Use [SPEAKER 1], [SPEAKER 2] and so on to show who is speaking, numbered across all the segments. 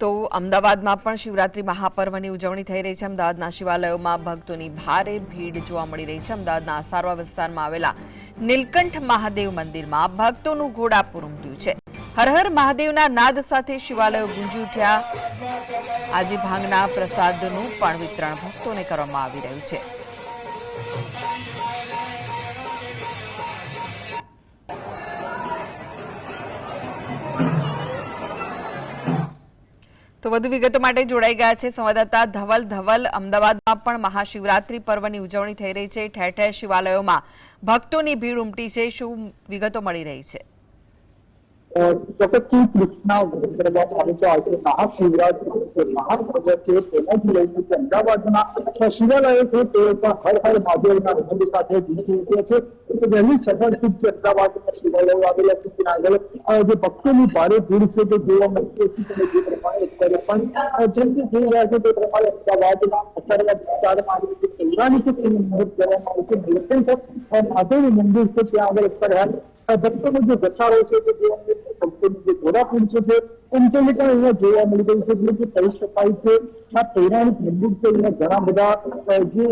[SPEAKER 1] તો અમદાવાદમાં પણ શિવરાત્રી મહાપર્વની ઉજવણી થઈ રહી છે। અમદાવાદના શિવાલયોમાં ભક્તોની ભારે ભીડ જોવા મળી રહી છે। અમદાવાદના સારવા વિસ્તારમાં આવેલા નીલકંઠ મહાદેવ મંદિરમાં ભક્તોનું ઘોડાપૂર ઉમટ્યું છે। હર હર મહાદેવના નાદ સાથે શિવાલયો ગુંજી ઉઠ્યા। આજે ભાંગના પ્રસાદનું પણ વિતરણ ભક્તોને કરવામાં આવી રહ્યું છે। તો વધુ વિગતો માટે જોડાઈ ગયા છે સંવાદદાતા ધવલ। ધવલ, અમદાવાદમાં પણ મહાશિવરાત્રી પર્વની ઉજવણી થઈ રહી છે। ઠેર ઠેર શિવાલયોમાં ભક્તોની ભીડ ઉમટી છે। શું વિગતો મળી રહી છે?
[SPEAKER 2] जगत की कृष्णा આજે મહાશિવરાત્રી મહાપર્વ છે તેનાથી લઈને અમદાવાદના શિવાલયો છે તે હર હર મહાદેવના રંગ સાથે ગુંજી ઉઠ્યા છે। વહેલી સવારથી જ અમદાવાદના શિવાલયો આવેલા છે ત્યાં આગળ જે ભક્તોની ભારે ભીડ છે તે જોવા મળતી હતી। તમે જે પ્રમાણે અત્યારે પણ જેમ કે જોઈ રહ્યા છો તે પ્રમાણે અમદાવાદના અત્યારના વિસ્તારમાં આવેલું જે પૌરાણિક મંદિર કહેવામાં આવે છે નીલકંઠ મહાદેવ મંદિર છે ત્યાં આગળ અત્યારે ભક્તોનો જે ઘસારો છે તે જોવા ભક્તોનું જે ઘોડાપૂર છે તે ઉમટેલી પણ અહીંયા જોવા મળી રહ્યું છે। એટલે કે કહી શકાય કે આ પૌરાણિક મંદિર છે અહીંયા ઘણા બધા જે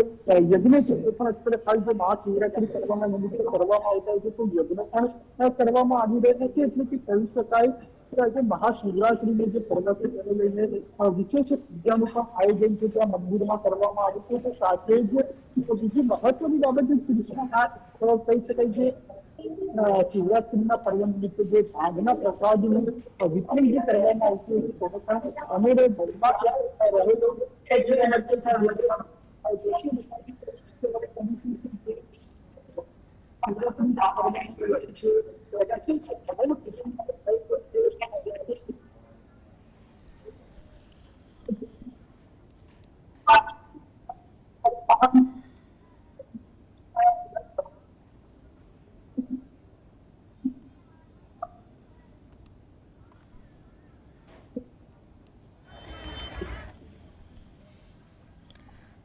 [SPEAKER 2] યજ્ઞ છે એ પણ અત્યારે ખાલી જે મહાશિવરાત્રી કરવાના નિમિત્તે કરવામાં આવતા હોય છે તો યજ્ઞ પણ કરવામાં આવી રહ્યા છે। એટલે કે કહી શકાય કે આજે મહાશિવરાત્રીને જે પર્વ છે તેને લઈને વિશેષ પૂજાનું પણ આયોજન છે ત્યાં મંદિરમાં કરવામાં આવે છે। તો સાથે જ બીજી મહત્વની બાબત કૃષ્ણના કહી શકાય છે શિવરાત્રીના પર્વ નિમિત્તે જે ભાંગના પ્રસાદનું વિતરણ જે કરવામાં આવતું હતું તેને પણ અનેરો ભરમાં રહેલો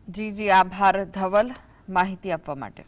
[SPEAKER 1] જી, આભાર ધવલ માહિતી આપવા માટે।